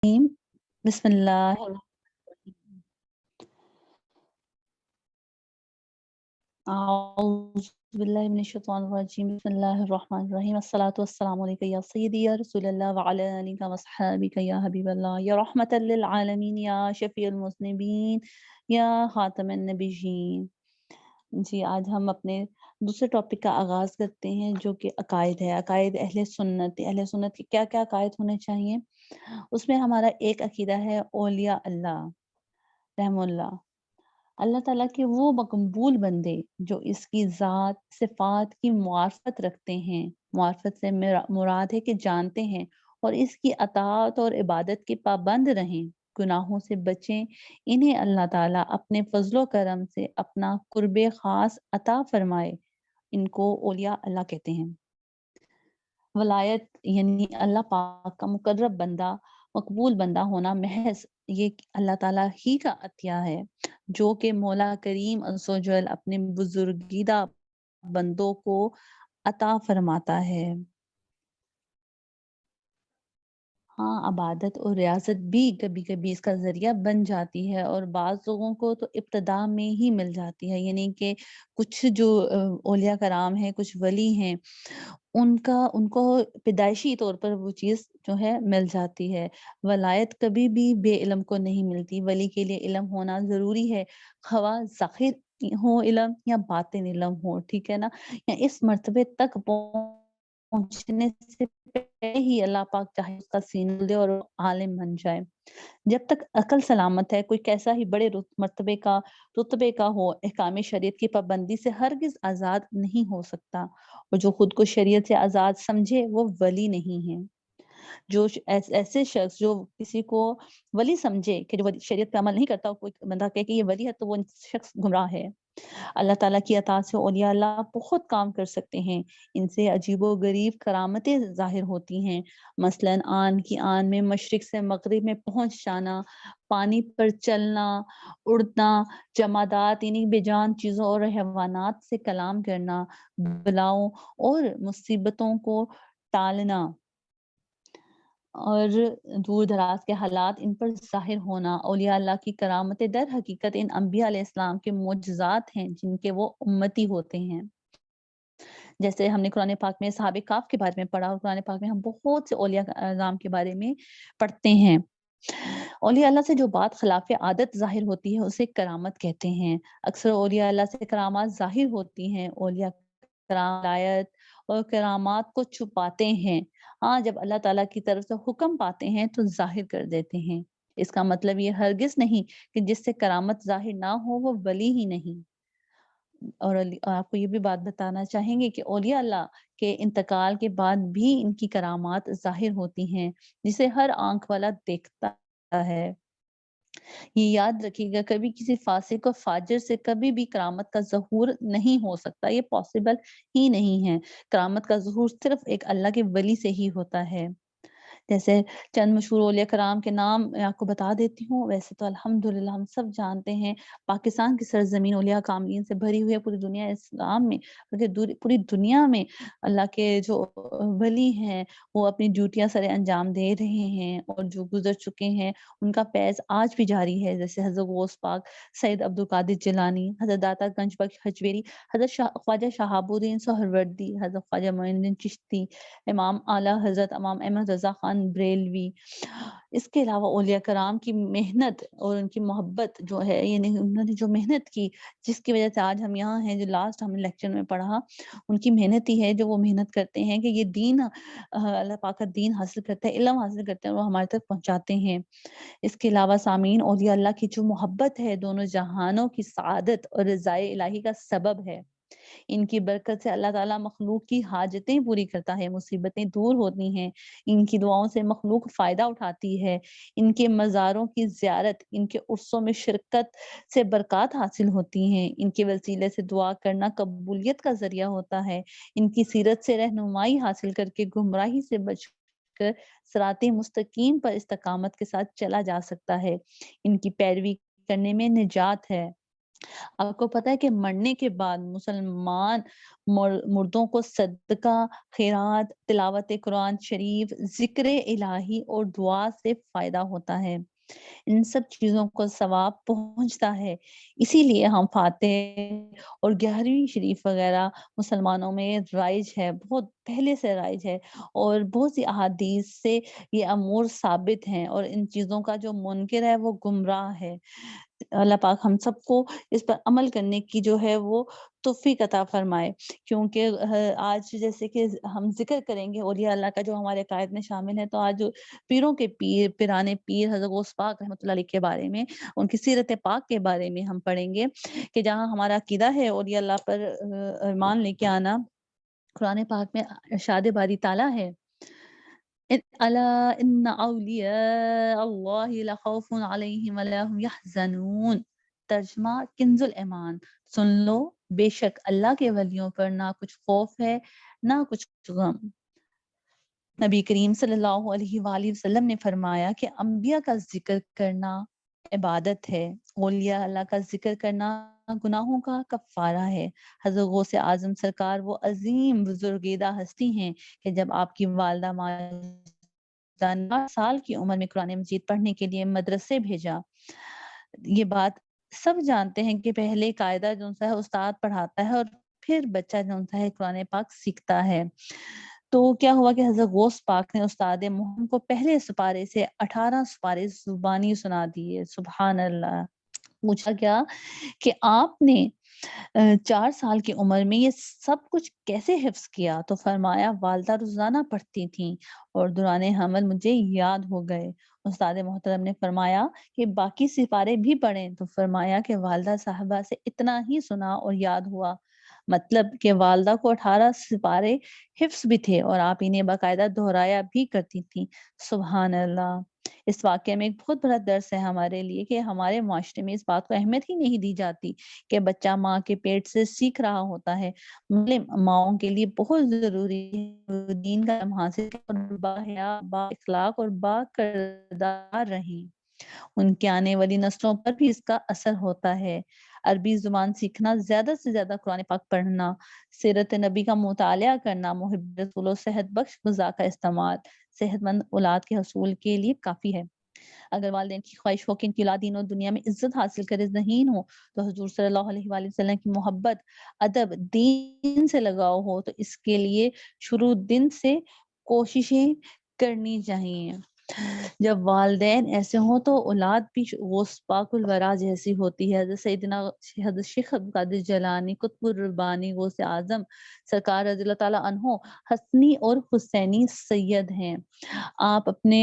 الرحيم. بسم الله الرحمن أعوذ بالله من الشيطان الرجيم. بسم الله الرحمن الرحيم. الصلاة والسلام عليك يا سيدي يا رسول الله وعلى آلك وصحابك يا حبيب الله يا رحمة للعالمين يا شفيع المذنبين یا خاتم النبیین. جی آج ہم اپنے دوسرے ٹاپک کا آغاز کرتے ہیں جو کہ عقائد ہے. عقائد اہل سنت کے کیا کیا عقائد ہونے چاہیے. اس میں ہمارا ایک عقیدہ ہے اولیاء اللہ رحم اللہ، اللہ تعالیٰ کے وہ مقبول بندے جو اس کی ذات صفات کی معرفت رکھتے ہیں. معرفت سے مراد ہے کہ جانتے ہیں اور اس کی اطاعت اور عبادت کے پابند رہیں، گناہوں سے بچیں. انہیں اللہ تعالیٰ اپنے فضل و کرم سے اپنا قرب خاص عطا فرمائے. ان کو اولیاء اللہ کہتے ہیں. ولایت یعنی اللہ پاک کا مقرب بندہ، مقبول بندہ ہونا محض یہ اللہ تعالیٰ ہی کا عطیہ ہے جو کہ مولا کریم عز و جل اپنے بزرگیدہ بندوں کو عطا فرماتا ہے. ہاں، عبادت اور ریاضت بھی کبھی کبھی اس کا ذریعہ بن جاتی ہے اور بعض لوگوں کو تو ابتدا میں ہی مل جاتی ہے. یعنی کہ کچھ جو اولیاء کرام ہیں، کچھ ولی ہیں، ان کو پیدائشی طور پر وہ چیز جو ہے مل جاتی ہے. ولایت کبھی بھی بے علم کو نہیں ملتی. ولی کے لیے علم ہونا ضروری ہے، خواہ ظاہر ہو علم یا باطن علم ہو، ٹھیک ہے نا. یا اس مرتبے تک پہنچنے سے پہلے ہی اللہ پاک چاہے اس کا سینہ دے اور وہ عالم بن جائے. جب تک عقل سلامت ہے، کوئی کیسا ہی بڑے رتبے کا ہو، احکام شریعت کی پابندی سے ہرگز آزاد نہیں ہو سکتا. اور جو خود کو شریعت سے آزاد سمجھے وہ ولی نہیں ہے. جو ایسے شخص جو کسی کو ولی سمجھے کہ جو شریعت پہ عمل نہیں کرتا، کوئی بندہ کہے کہ یہ ولی ہے تو وہ شخص گمراہ ہے. اللہ تعالیٰ کی اطاعت سے اولیاء اللہ بہت کام کر سکتے ہیں. ان سے عجیب و غریب کرامتیں ظاہر ہوتی ہیں. مثلاً آن کی آن میں مشرق سے مغرب میں پہنچ جانا، پانی پر چلنا، اڑنا، جمادات یعنی بے جان چیزوں اور حیوانات سے کلام کرنا، بلاؤں اور مصیبتوں کو ٹالنا اور دور دراز کے حالات ان پر ظاہر ہونا. اولیاء اللہ کی کرامتیں در حقیقت ان انبیاء علیہ السلام کے معجزات ہیں جن کے وہ امتی ہوتے ہیں. جیسے ہم نے قرآن پاک میں صحابہ کاف کے بارے میں پڑھا، اور قرآن پاک میں ہم بہت سے اولیاء اعظام کے بارے میں پڑھتے ہیں. اولیاء اللہ سے جو بات خلاف عادت ظاہر ہوتی ہے اسے کرامت کہتے ہیں. اکثر اولیاء اللہ سے کرامات ظاہر ہوتی ہیں. اولیاء کرام ولایت اور کرامات کو چھپاتے ہیں. ہاں، جب اللہ تعالیٰ کی طرف سے حکم پاتے ہیں تو ظاہر کر دیتے ہیں. اس کا مطلب یہ ہرگز نہیں کہ جس سے کرامت ظاہر نہ ہو وہ ولی ہی نہیں. اور آپ کو یہ بھی بات بتانا چاہیں گے کہ اولیاء اللہ کے انتقال کے بعد بھی ان کی کرامات ظاہر ہوتی ہیں جسے ہر آنکھ والا دیکھتا ہے. یہ یاد رکھیے گا، کبھی کسی فاسق و فاجر سے کبھی بھی کرامت کا ظہور نہیں ہو سکتا. یہ پاسبل ہی نہیں ہے. کرامت کا ظہور صرف ایک اللہ کے ولی سے ہی ہوتا ہے. جیسے چند مشہور اولیاء کرام کے نام میں آپ کو بتا دیتی ہوں. ویسے تو الحمدللہ ہم سب جانتے ہیں پاکستان کی سرزمین اولیاء کاملین سے بھری ہوئی ہے. پوری دنیا اسلام میں، بلکہ پوری دنیا میں اللہ کے جو ولی ہیں وہ اپنی ڈیوٹیاں سر انجام دے رہے ہیں، اور جو گزر چکے ہیں ان کا فیض آج بھی جاری ہے. جیسے حضرت غوث پاک سید عبد القادر جیلانی، حضرت داتا گنج بخش حجویری، حضرت خواجہ شہاب الدین سہروردی، حضرت خواجہ معین الدین چشتی، امام اعلیٰ حضرت امام احمد رضا خان بریلوی. اس کے علاوہ اولیاء کرام کی محنت اور ان کی محبت جو ہے، یعنی انہوں نے جو محنت کی جس کی وجہ سے آج ہم یہاں ہیں، جو لاسٹ ہم نے لیکچر میں پڑھا، ان کی محنت ہی ہے جو وہ محنت کرتے ہیں کہ یہ دین اللہ پاک کا دین حاصل کرتے ہیں، علم حاصل کرتے ہیں اور وہ ہمارے تک پہنچاتے ہیں. اس کے علاوہ سامعین، اولیاء اللہ کی جو محبت ہے دونوں جہانوں کی سعادت اور رضائے الہی کا سبب ہے. ان کی برکت سے اللہ تعالیٰ مخلوق کی حاجتیں پوری کرتا ہے، مصیبتیں دور ہوتی ہیں. ان کی دعاؤں سے مخلوق فائدہ اٹھاتی ہے. ان کے مزاروں کی زیارت، ان کے عرسوں میں شرکت سے برکات حاصل ہوتی ہیں. ان کے وسیلے سے دعا کرنا قبولیت کا ذریعہ ہوتا ہے. ان کی سیرت سے رہنمائی حاصل کر کے گمراہی سے بچ کر صراط مستقیم پر استقامت کے ساتھ چلا جا سکتا ہے. ان کی پیروی کرنے میں نجات ہے. آپ کو پتا ہے کہ مرنے کے بعد مسلمان مردوں کو صدقہ، خیرات، تلاوت قرآن شریف، ذکر الہی اور دعا سے فائدہ ہوتا ہے۔ ان سب چیزوں کو ثواب پہنچتا ہے۔ اسی لیے ہم فاتح اور 11ویں شریف وغیرہ مسلمانوں میں رائج ہے، بہت پہلے سے رائج ہے، اور بہت سی احادیث سے یہ امور ثابت ہیں، اور ان چیزوں کا جو منکر ہے وہ گمراہ ہے۔ اللہ پاک ہم سب کو اس پر عمل کرنے کی جو ہے وہ توفیق عطا فرمائے، کیونکہ آج جیسے کہ ہم ذکر کریں گے اولیاء اللہ کا جو ہمارے قائد میں شامل ہے، تو آج پیروں کے پیر، پیرانے پیر حضرت غوث پاک رحمۃ اللہ علیہ کے بارے میں، ان کی سیرت پاک کے بارے میں ہم پڑھیں گے، کہ جہاں ہمارا عقیدہ ہے اولیاء اللہ پر ایمان لے کے آنا، قرآن پاک میں ارشاد باری تعالیٰ ہے، ألا إن أولياء الله لخوف عليهم ولا هم يحزنون۔ ترجمہ کنز الایمان، سن لو بے شک اللہ کے ولیوں پر نہ کچھ خوف ہے نہ کچھ غم۔ نبی کریم صلی اللہ علیہ وآلہ وسلم نے فرمایا کہ انبیاء کا ذکر کرنا عبادت ہے، اولیاء اللہ کا ذکر کرنا گناہوں کا کفارہ ہے۔ حضرت غوث اعظم سرکار وہ عظیم بزرگیدہ ہستی ہیں کہ جب آپ کی والدہ ماجدہ 9 سال کی عمر میں قرآن مجید پڑھنے کے لیے مدرسے بھیجا۔ یہ بات سب جانتے ہیں کہ پہلے قاعدہ جو ہے استاد پڑھاتا ہے، اور پھر بچہ جو ہے قرآن پاک سیکھتا ہے۔ تو کیا ہوا کہ حضرت غوث پاک نے استاد محمد کو پہلے سپارے سے 18 سپارے زبانی سنا دیے۔ سبحان اللہ۔ پوچھا گیا کہ آپ نے 4 سال کی عمر میں یہ سب کچھ کیسے حفظ کیا؟ تو فرمایا والدہ روزانہ پڑھتی تھیں اور دوران حمل مجھے یاد ہو گئے۔ استاد محترم نے فرمایا کہ باقی سپارے بھی پڑھیں، تو فرمایا کہ والدہ صاحبہ سے اتنا ہی سنا اور یاد ہوا۔ مطلب کہ والدہ کو 18 سپارے حفظ بھی تھے اور آپ انہیں باقاعدہ دہرایا بھی کرتی تھیں۔ سبحان اللہ۔ اس واقعے میں ایک بہت بڑا درس ہے ہمارے لیے کہ ہمارے معاشرے میں اس بات کو اہمیت ہی نہیں دی جاتی کہ بچہ ماں کے پیٹ سے سیکھ رہا ہوتا ہے۔ مسلم ماؤں کے لیے بہت ضروری ہے دین کا علم حاصل کریں، باحیا، با اخلاق اور با کردار رہیں۔ ان کے آنے والی نسلوں پر بھی اس کا اثر ہوتا ہے۔ عربی زبان سیکھنا، زیادہ سے زیادہ قرآن پاک پڑھنا، سیرت نبی کا مطالعہ کرنا، محب رسول و صحت بخش غذا کا استعمال صحت مند اولاد کے حصول کے لیے کافی ہے۔ اگر والدین کی خواہش ہو کہ ان کی اولاد دین و دنیا میں عزت حاصل کرے، ذہین ہو، تو حضور صلی اللہ علیہ وآلہ وسلم کی محبت، ادب، دین سے لگاؤ ہو، تو اس کے لیے شروع دن سے کوششیں کرنی چاہیے۔ جب والدین ایسے ہوں تو اولاد بھی غوث پاک الورا جیسی ہوتی ہے۔ حضرت سیدنا حضرت شیخ عبد القادر جیلانی قطب الربانی غوث اعظم سرکار رضی اللہ تعالیٰ عنہ حسنی اور حسینی سید ہیں۔ آپ اپنے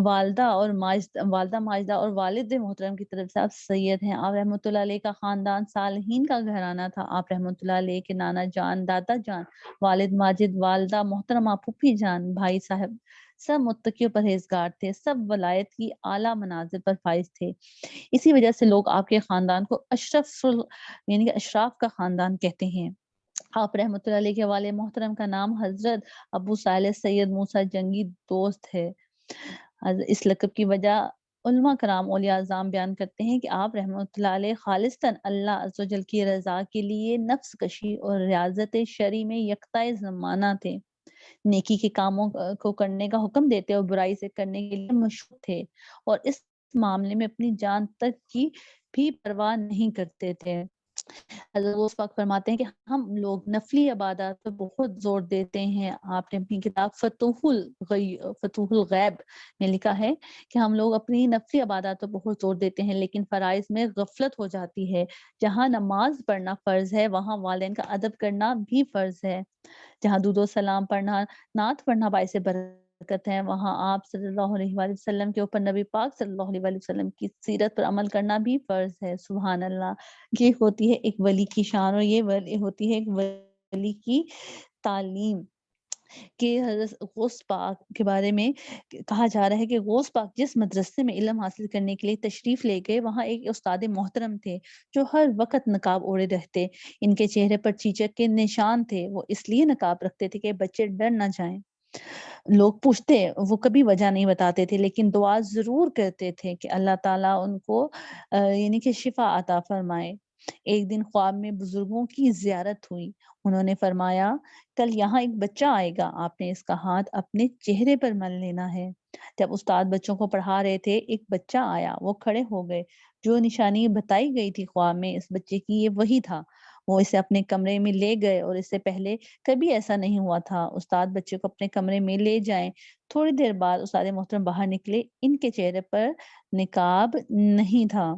والدہ ماجدہ اور والد محترم کی طرف سے آپ سید ہیں۔ آپ رحمۃ اللہ علیہ کا خاندان صالحین کا گھرانہ تھا۔ آپ رحمۃ اللہ علیہ کے نانا جان، دادا جان، والد ماجد، والدہ محترمہ، پھوپھی جان، بھائی صاحب سب متقی و پرہیزگار تھے، سب ولایت کی اعلیٰ منازل پر فائز تھے۔ اسی وجہ سے لوگ آپ کے خاندان کو یعنی کہ اشراف کا خاندان کہتے ہیں۔ آپ رحمۃ اللہ علیہ کے والد محترم کا نام حضرت ابو صالح سید موسیٰ جنگی دوست ہے۔ اس لقب کی وجہ علماء کرام اولیاء اعظام بیان کرتے ہیں کہ آپ رحمۃ اللہ علیہ خالصتاً اللہ عز و جل کی رضا کے لیے نفس کشی اور ریاضت شرعی میں یکتائے زمانہ تھے۔ نیکی کے کاموں کو کرنے کا حکم دیتے اور برائی سے کرنے کے لیے مشہور تھے، اور اس معاملے میں اپنی جان تک کی بھی پرواہ نہیں کرتے تھے۔ حضرت غوث پاک فرماتے ہیں کہ ہم لوگ نفلی عبادات پر بہت زور دیتے ہیں۔ آپ نے اپنی کتاب فتوح الغیب میں لکھا ہے کہ ہم لوگ اپنی نفلی عبادات پر بہت زور دیتے ہیں، لیکن فرائض میں غفلت ہو جاتی ہے۔ جہاں نماز پڑھنا فرض ہے، وہاں والدین کا ادب کرنا بھی فرض ہے۔ جہاں درود و سلام پڑھنا، نعت پڑھنا باعث برکت ہے، وہاں آپ صلی اللہ علیہ وآلہ وسلم کے اوپر نبی پاک صلی اللہ علیہ وآلہ وسلم کی سیرت پر عمل کرنا بھی فرض ہے۔ سبحان اللہ۔ یہ ہوتی ہے ایک ولی کی شان، اور یہ ہوتی ہے ایک ولی کی تعلیم، کہ حضرت غوث پاک کے بارے میں کہا جا رہا ہے کہ غوث پاک جس مدرسے میں علم حاصل کرنے کے لیے تشریف لے گئے، وہاں ایک استاد محترم تھے جو ہر وقت نقاب اوڑے رہتے۔ ان کے چہرے پر چیچک کے نشان تھے۔ وہ اس لیے نقاب رکھتے تھے کہ بچے ڈر نہ جائیں۔ لوگ پوچھتے، وہ کبھی وجہ نہیں بتاتے تھے، لیکن دعا ضرور کرتے تھے کہ اللہ تعالیٰ ان کو یعنی کہ شفا عطا فرمائے۔ ایک دن خواب میں بزرگوں کی زیارت ہوئی، انہوں نے فرمایا کل یہاں ایک بچہ آئے گا، آپ نے اس کا ہاتھ اپنے چہرے پر مل لینا ہے۔ جب استاد بچوں کو پڑھا رہے تھے، ایک بچہ آیا، وہ کھڑے ہو گئے، جو نشانی بتائی گئی تھی خواب میں اس بچے کی یہ وہی تھا۔ وہ اسے اپنے کمرے میں لے گئے اور اس سے پہلے کبھی ایسا نہیں ہوا تھا۔ استاد بچے کو اپنے کمرے میں لے جائیں، تھوڑی دیر بعد استاد محترم باہر نکلے، ان کے چہرے پر نقاب نہیں تھا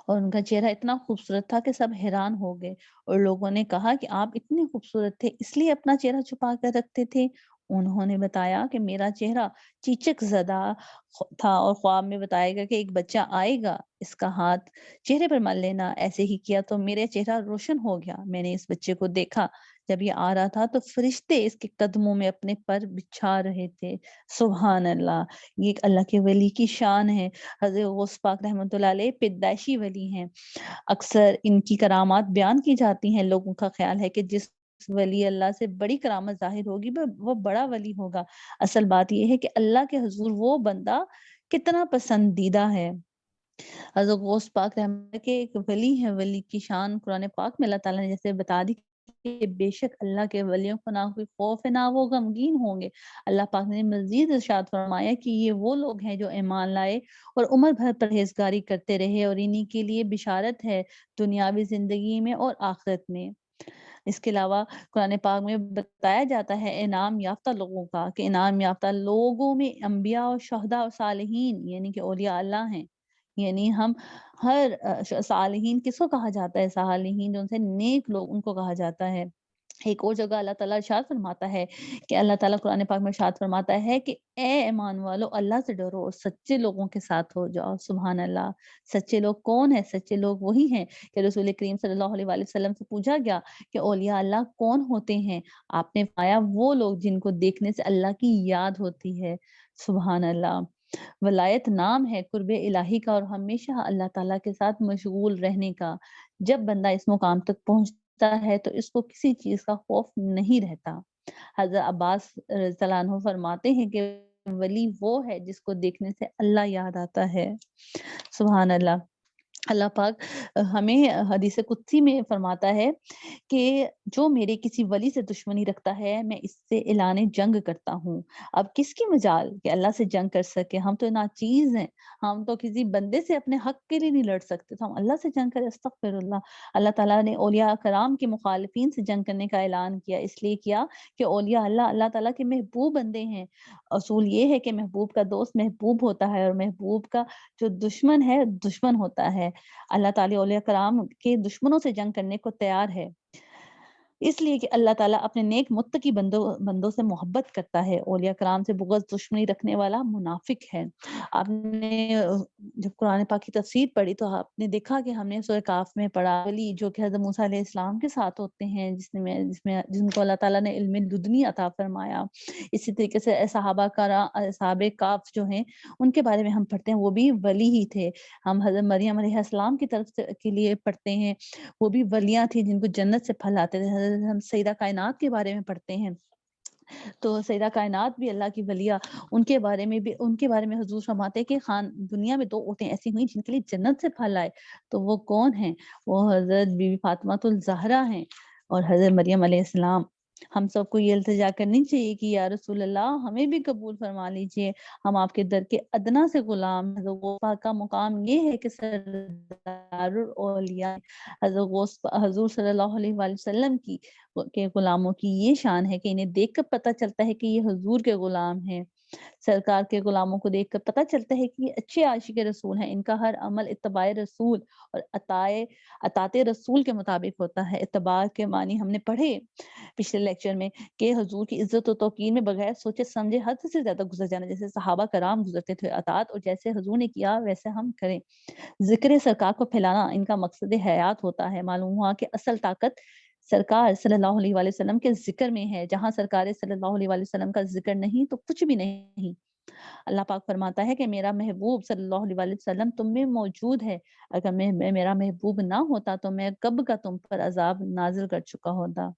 اور ان کا چہرہ اتنا خوبصورت تھا کہ سب حیران ہو گئے اور لوگوں نے کہا کہ آپ اتنے خوبصورت تھے اس لیے اپنا چہرہ چھپا کر رکھتے تھے۔ انہوں نے بتایا کہ میرا چہرہ چیچک زدہ تھا اور خواب میں بتایا گیا کہ ایک بچہ آئے گا، اس کا ہاتھ چہرے پر مل لینا۔ ایسے ہی کیا تو میرا چہرہ روشن ہو گیا، میں نے اس بچے کو دیکھا، جب یہ آ رہا تھا تو فرشتے اس کے قدموں میں اپنے پر بچھا رہے تھے۔ سبحان اللہ، یہ ایک اللہ کے ولی کی شان ہے۔ حضرت غوث پاک رحمۃ اللہ علیہ پیدائشی ولی ہیں، اکثر ان کی کرامات بیان کی جاتی ہیں۔ لوگوں کا خیال ہے کہ جس ولی اللہ سے بڑی کرامت ظاہر ہوگی وہ بڑا ولی ہوگا۔ اصل بات یہ ہے کہ اللہ کے حضور وہ بندہ کتنا پسندیدہ ہے۔ حضرت غوث پاک رحمۃ کے ایک ولی ہے، ولی کی شان قرآن پاک میں اللہ تعالیٰ نے جیسے بتا دی کہ بے شک اللہ کے ولیوں کو نہ کوئی خوف ہے نہ وہ غمگین ہوں گے۔ اللہ پاک نے مزید ارشاد فرمایا کہ یہ وہ لوگ ہیں جو ایمان لائے اور عمر بھر پرہیزگاری کرتے رہے اور انہی کے لیے بشارت ہے دنیاوی زندگی میں اور آخرت میں۔ اس کے علاوہ قرآن پاک میں بتایا جاتا ہے انعام یافتہ لوگوں کا، کہ انعام یافتہ لوگوں میں انبیاء اور شہداء اور صالحین یعنی کہ اولیاء اللہ ہیں۔ یعنی ہم ہر صالحین کس کو کہا جاتا ہے؟ صالحین جو ان سے نیک لوگ، ان کو کہا جاتا ہے۔ ایک اور جگہ اللہ تعالیٰ ارشاد فرماتا ہے کہ اللہ تعالیٰ قرآن پاک میں ارشاد فرماتا ہے کہ اے ایمان والو اللہ سے ڈرو اور سچے لوگوں کے ساتھ ہو جاؤ۔ سبحان اللہ، سچے لوگ کون ہیں؟ سچے لوگ وہی ہیں کہ رسول کریم صلی اللہ علیہ وآلہ وسلم سے پوچھا گیا کہ اولیاء اللہ کون ہوتے ہیں؟ آپ نے فرمایا وہ لوگ جن کو دیکھنے سے اللہ کی یاد ہوتی ہے۔ سبحان اللہ، ولایت نام ہے قرب الہی کا اور ہمیشہ اللہ تعالیٰ کے ساتھ مشغول رہنے کا۔ جب بندہ اس مقام تک پہنچتا ہے تو اس کو کسی چیز کا خوف نہیں رہتا۔ حضرت عباس رضی اللہ عنہ فرماتے ہیں کہ ولی وہ ہے جس کو دیکھنے سے اللہ یاد آتا ہے۔ سبحان اللہ، اللہ پاک ہمیں حدیث قدسی میں فرماتا ہے کہ جو میرے کسی ولی سے دشمنی رکھتا ہے میں اس سے اعلان جنگ کرتا ہوں۔ اب کس کی مجال کہ اللہ سے جنگ کر سکے؟ ہم تو ناچیز ہیں، ہم تو کسی بندے سے اپنے حق کے لیے نہیں لڑ سکتے، تو ہم اللہ سے جنگ کریں؟ استغفر اللہ۔ اللہ تعالیٰ نے اولیاء کرام کے مخالفین سے جنگ کرنے کا اعلان کیا، اس لیے کیا کہ اولیاء اللہ اللہ تعالیٰ کے محبوب بندے ہیں۔ اصول یہ ہے کہ محبوب کا دوست محبوب ہوتا ہے اور محبوب کا جو دشمن ہے دشمن ہوتا ہے۔ اللہ تعالیٰ اولیاء کرام کے دشمنوں سے جنگ کرنے کو تیار ہے، اس لیے کہ اللہ تعالیٰ اپنے نیک متقی بندوں سے محبت کرتا ہے۔ اولیاء کرام سے بغض دشمنی رکھنے والا منافق ہے۔ آپ نے جب قرآن پاک کی تفسیر پڑھی تو آپ نے دیکھا کہ ہم نے سورہ کاف میں پڑھا ولی جو کہ حضرت موسیٰ علیہ السلام کے ساتھ ہوتے ہیں، جن کو اللہ تعالیٰ نے علم لدنی عطا فرمایا۔ اسی طریقے سے اصحاب کاف جو ہیں ان کے بارے میں ہم پڑھتے ہیں، وہ بھی ولی ہی تھے۔ ہم حضرت مریم علیہ السلام کی طرف کے لیے پڑھتے ہیں، وہ بھی ولیاں تھیں جن کو جنت سے پھل آتے تھے۔ ہم سیدہ کائنات کے بارے میں پڑھتے ہیں تو سیدہ کائنات بھی اللہ کی ولیہ، ان کے بارے میں حضور فرماتے ہیں کہ دنیا میں 2 عورتیں ایسی ہوئیں جن کے لیے جنت سے پھل آئے، تو وہ کون ہیں؟ وہ حضرت بی بی فاطمہ الزہرا ہیں اور حضرت مریم علیہ السلام۔ ہم سب کو یہ التجا کرنی چاہیے کہ یا رسول اللہ ہمیں بھی قبول فرما لیجئے، ہم آپ کے در کے ادنا سے غلام ہیں۔ حضرت غوث پاک کا مقام یہ ہے کہ سردار الاولیاء حضور صلی اللہ علیہ وآلہ وسلم کے غلاموں کی یہ شان ہے کہ انہیں دیکھ کر پتہ چلتا ہے کہ یہ حضور کے غلام ہیں۔ سرکار کے غلاموں کو دیکھ کر پتہ چلتا ہے کہ یہ اچھے عاشق رسول ہیں، ان کا ہر عمل اتباع رسول اور اطاعت رسول کے مطابق ہوتا ہے۔ اتباع کے معنی ہم نے پڑھے پچھلے لیکچر میں کہ حضور کی عزت و توقیر میں بغیر سوچے سمجھے حد سے زیادہ گزر جانا، جیسے صحابہ کرام گزرتے تھے اطاعت، اور جیسے حضور نے کیا ویسے ہم کریں۔ ذکر سرکار کو پھیلانا ان کا مقصد حیات ہوتا ہے۔ معلوم ہوا کہ اصل طاقت سرکار صلی اللہ علیہ وآلہ وسلم کے ذکر میں ہے، جہاں سرکار صلی اللہ علیہ وآلہ وسلم کا ذکر نہیں تو کچھ بھی نہیں۔ اللہ پاک فرماتا ہے کہ میرا محبوب صلی اللہ علیہ وآلہ وسلم تم میں موجود ہے، اگر میرا محبوب نہ ہوتا تو میں کب کا تم پر عذاب نازل کر چکا ہوتا۔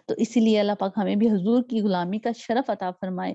تو اسی لیے اللہ پاک ہمیں بھی حضور کی غلامی کا شرف عطا فرمائے۔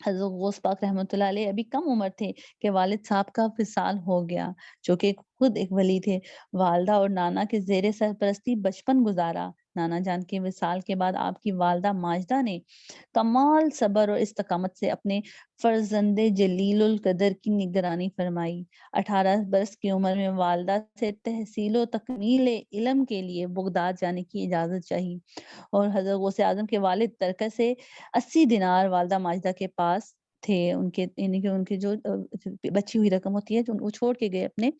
حضرت غوث پاک رحمۃ اللہ علیہ ابھی کم عمر تھے کہ والد صاحب کا وصال ہو گیا، جو کہ خود ایک ولی تھے۔ والدہ اور نانا کے زیر سرپرستی بچپن گزارا۔ نانا جان کے وصال کے بعد آپ کی والدہ ماجدہ نے کمال صبر اور استقامت سے اپنے فرزند جلیل القدر کی نگرانی فرمائی۔ 18 برس کی عمر میں والدہ سے تحصیل و تکمیل علم کے لیے بغداد جانے کی اجازت چاہی، اور حضرت غوث اعظم کے والد ترکہ سے 80 دینار والدہ ماجدہ کے پاس تھے، ان کے یعنی کہ ان کی جو بچی ہوئی رقم ہوتی ہے جو وہ چھوڑ کے گئے اپنے،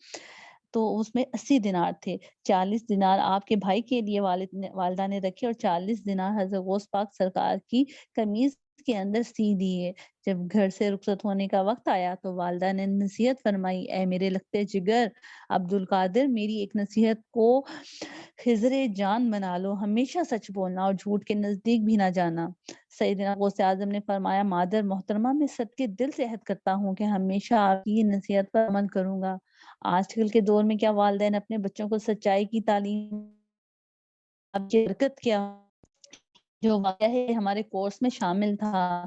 تو اس میں 80 دینار تھے۔ 40 دینار آپ کے بھائی کے لیے والدہ نے رکھے، اور 40 دینار حضرت غوث پاک سرکار کی قمیض کے اندر سی دیے۔ جب گھر سے رخصت ہونے کا وقت آیا تو والدہ نے نصیحت فرمائی، اے میرے لگتے جگر عبد القادر، میری ایک نصیحت کو خضر جان بنا لو، ہمیشہ سچ بولنا اور جھوٹ کے نزدیک بھی نہ جانا۔ سیدنا غوث اعظم نے فرمایا، مادر محترمہ، میں صدقے دل سے عہد کرتا ہوں کہ ہمیشہ آپ کی نصیحت پر عمل کروں گا۔ آج کل کے دور میں کیا والدین اپنے بچوں کو سچائی کی تعلیم اب کی برکت کیا جو واقعہ ہے ہمارے کورس میں شامل تھا،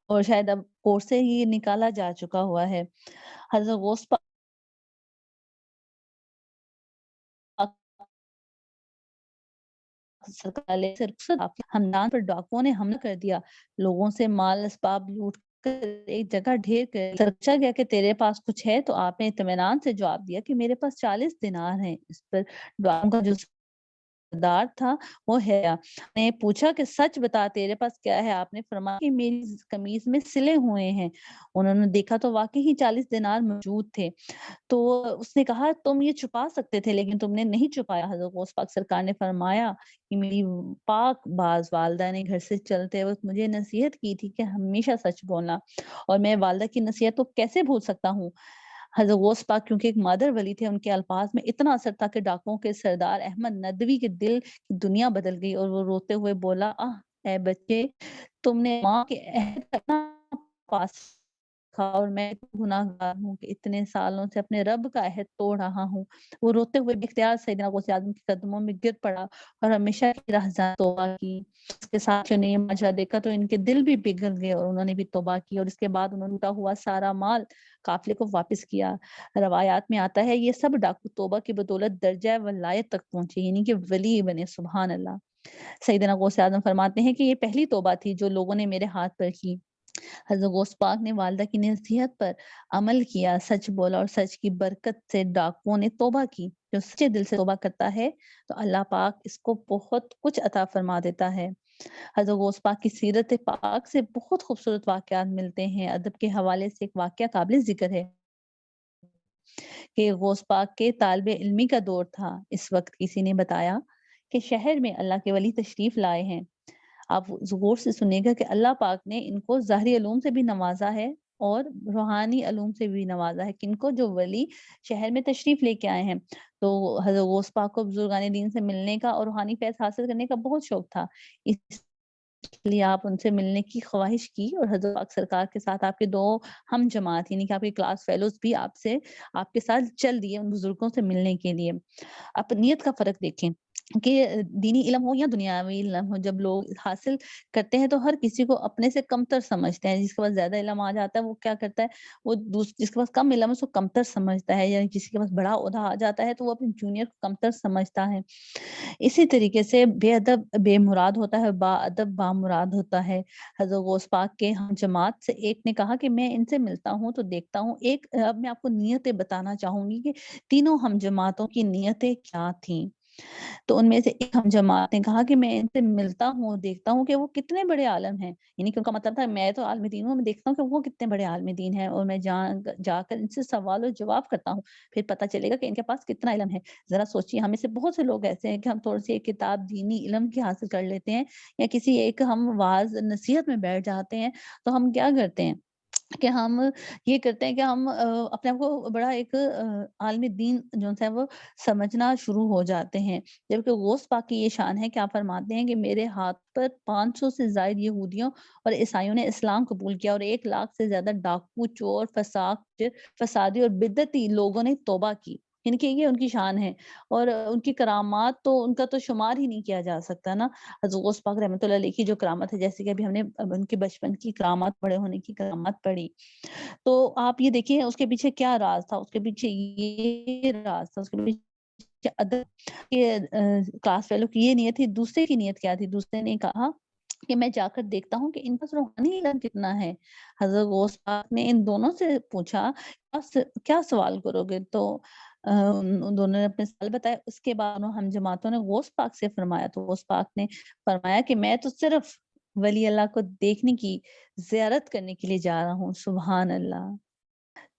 اور شاید اب کورس سے ہی نکالا جا چکا ہوا ہے۔ حضرت غوث پاک سرکار سے رخصت آپ کے خاندان پر ڈاکوؤں نے حملہ کر دیا، لوگوں سے مال اسباب لوٹ کر ایک جگہ ڈھیر کر پوچھا گیا کہ تیرے پاس کچھ ہے، تو آپ نے اطمینان سے جواب دیا کہ میرے پاس 40 دینار ہیں۔ اس پر ڈاکوؤں کا جو سردار تھا وہ ہے نے پوچھا کہ سچ بتا تیرے پاس کیا ہے؟ آپ نے فرمایا کہ میری قمیض میں سلے ہوئے ہیں۔ انہوں نے دیکھا تو واقعی ہی 40 دینار موجود تھے، تو اس نے کہا تم یہ چھپا سکتے تھے لیکن تم نے نہیں چھپایا۔ حضرت غوث پاک سرکار نے فرمایا کہ میری پاک باز والدہ نے گھر سے چلتے وقت مجھے نصیحت کی تھی کہ ہمیشہ سچ بولنا، اور میں والدہ کی نصیحت کو کیسے بھول سکتا ہوں۔ حضرت غوث پاک کیونکہ ایک مادر ولی تھے، ان کے الفاظ میں اتنا اثر تھا کہ ڈاکوؤں کے سردار احمد ندوی کے دل کی دنیا بدل گئی، اور وہ روتے ہوئے بولا، اے بچے، تم نے ماں کے عہد کا اتنا پاس رکھا، اور میں گناہگار ہوں کہ اتنے سالوں سے اپنے رب کا عہد توڑ رہا ہوں۔ وہ روتے ہوئے بے اختیار سیدنا غوث اعظم کے قدموں میں گر پڑا اور ہمیشہ کی رہزان توبہ کی۔ اس کے ساتھ جو یہ ماجرا دیکھا تو ان کے دل بھی پگھل گئے، اور انہوں نے بھی توبہ کی، اور اس کے بعد انہوں نے لوٹا ہوا سارا مال قافلے کو واپس کیا۔ روایات میں آتا ہے یہ سب ڈاکو توبہ کی بدولت درجہ ولایت تک پہنچے، یعنی کہ ولی بنے۔ سبحان اللہ۔ سیدنا غوث اعظم فرماتے ہیں کہ یہ پہلی توبہ تھی جو لوگوں نے میرے ہاتھ پر کی۔ حضرت غوث پاک نے والدہ کی نصیحت پر عمل کیا، سچ بولا، اور سچ کی برکت سے ڈاکوؤں نے توبہ کی۔ جو سچے دل سے توبہ کرتا ہے تو اللہ پاک اس کو بہت کچھ عطا فرما دیتا ہے۔ حضرت غوث پاک کی سیرت پاک سے بہت خوبصورت واقعات ملتے ہیں۔ ادب کے حوالے سے ایک واقعہ قابل ذکر ہے کہ غوث پاک کے طالب علمی کا دور تھا۔ اس وقت کسی نے بتایا کہ شہر میں اللہ کے ولی تشریف لائے ہیں۔ آپ غور سے سنیے گا کہ اللہ پاک نے ان کو ظاہری علوم سے بھی نوازا ہے اور روحانی علوم سے بھی نوازا ہے، کن کو؟ جو ولی شہر میں تشریف لے کے آئے ہیں۔ تو حضرت غوث پاک کو بزرگان دین سے ملنے کا اور روحانی فیض حاصل کرنے کا بہت شوق تھا، اس لیے آپ ان سے ملنے کی خواہش کی، اور حضرت پاک سرکار کے ساتھ آپ کے دو ہم جماعت یعنی کہ آپ کے کلاس فیلوز بھی آپ کے ساتھ چل دیے ان بزرگوں سے ملنے کے لیے۔ آپ نیت کا فرق دیکھیں کہ دینی علم ہو یا دنیاوی علم ہو، جب لوگ حاصل کرتے ہیں تو ہر کسی کو اپنے سے کمتر سمجھتے ہیں۔ جس کے پاس زیادہ علم آ جاتا ہے وہ کیا کرتا ہے، وہ جس کے پاس کم علم ہے اس کو کمتر سمجھتا ہے، یا کسی کے پاس بڑا عہدہ آ جاتا ہے تو وہ اپنے جونیئر کو کمتر سمجھتا ہے۔ اسی طریقے سے بے ادب بے مراد ہوتا ہے، با ادب با مراد ہوتا ہے۔ حضرت غوث پاک کے ہم جماعت سے ایک نے کہا کہ میں ان سے ملتا ہوں تو دیکھتا ہوں اب میں آپ کو نیتیں بتانا چاہوں گی کہ تینوں ہم جماعتوں کی نیتیں کیا تھیں۔ تو ان میں سے ایک ہم جماعت نے کہا کہ میں ان سے ملتا ہوں، دیکھتا ہوں کہ وہ کتنے بڑے عالم ہیں، یعنی کہ ان کا مطلب تھا میں تو عالم دین ہوں، میں دیکھتا ہوں کہ وہ کتنے بڑے عالم دین ہیں، اور میں جا کر ان سے سوال و جواب کرتا ہوں، پھر پتہ چلے گا کہ ان کے پاس کتنا علم ہے۔ ذرا سوچیے، ہمیں سے بہت سے لوگ ایسے ہیں کہ ہم تھوڑی سی ایک کتاب دینی علم کی حاصل کر لیتے ہیں، یا کسی ایک ہم واعظ نصیحت میں بیٹھ جاتے ہیں تو ہم کیا کرتے ہیں کہ ہم یہ کرتے ہیں کہ ہم اپنے آپ کو بڑا ایک عالم دین جو ہے وہ سمجھنا شروع ہو جاتے ہیں، جبکہ غوث پاک کی یہ شان ہے کہ آپ فرماتے ہیں کہ میرے ہاتھ پر 500 سے زائد یہودیوں اور عیسائیوں نے اسلام قبول کیا، اور 1 لاکھ سے زیادہ ڈاکو، چور، فسادی اور بدعتی لوگوں نے توبہ کی۔ یعنی کہ یہ ان کی شان ہے، اور ان کی کرامات تو ان کا تو شمار ہی نہیں کیا جا سکتا نا۔ حضرت غوث پاک رحمۃ اللہ علیہ کی جو کرامت ہے، جیسے کہ ابھی ہم نے اب ان کے بچپن کی کرامات، بڑے ہونے کی کرامات پڑھی، تو آپ یہ دیکھیے اس کے پیچھے کیا راز تھا، اس کے پیچھے یہ راز تھا، اس کے پیچھے ادب کے کلاس فیلو کی یہ نیت تھی، دوسرے کی نیت کیا تھی؟ دوسرے نے کہا کہ میں جا کر دیکھتا ہوں کہ ان کا روحانی علم کتنا ہے۔ حضرت غوث پاک نے ان دونوں سے پوچھا کیا سوال کرو گے؟ تو ان دونوں نے اپنے سوال بتائے۔ اس کے بعد ہم جماعتوں نے غوث پاک سے فرمایا، تو غوث پاک نے فرمایا کہ میں تو صرف ولی اللہ کو دیکھنے کی، زیارت کرنے کے لیے جا رہا ہوں۔ سبحان اللہ۔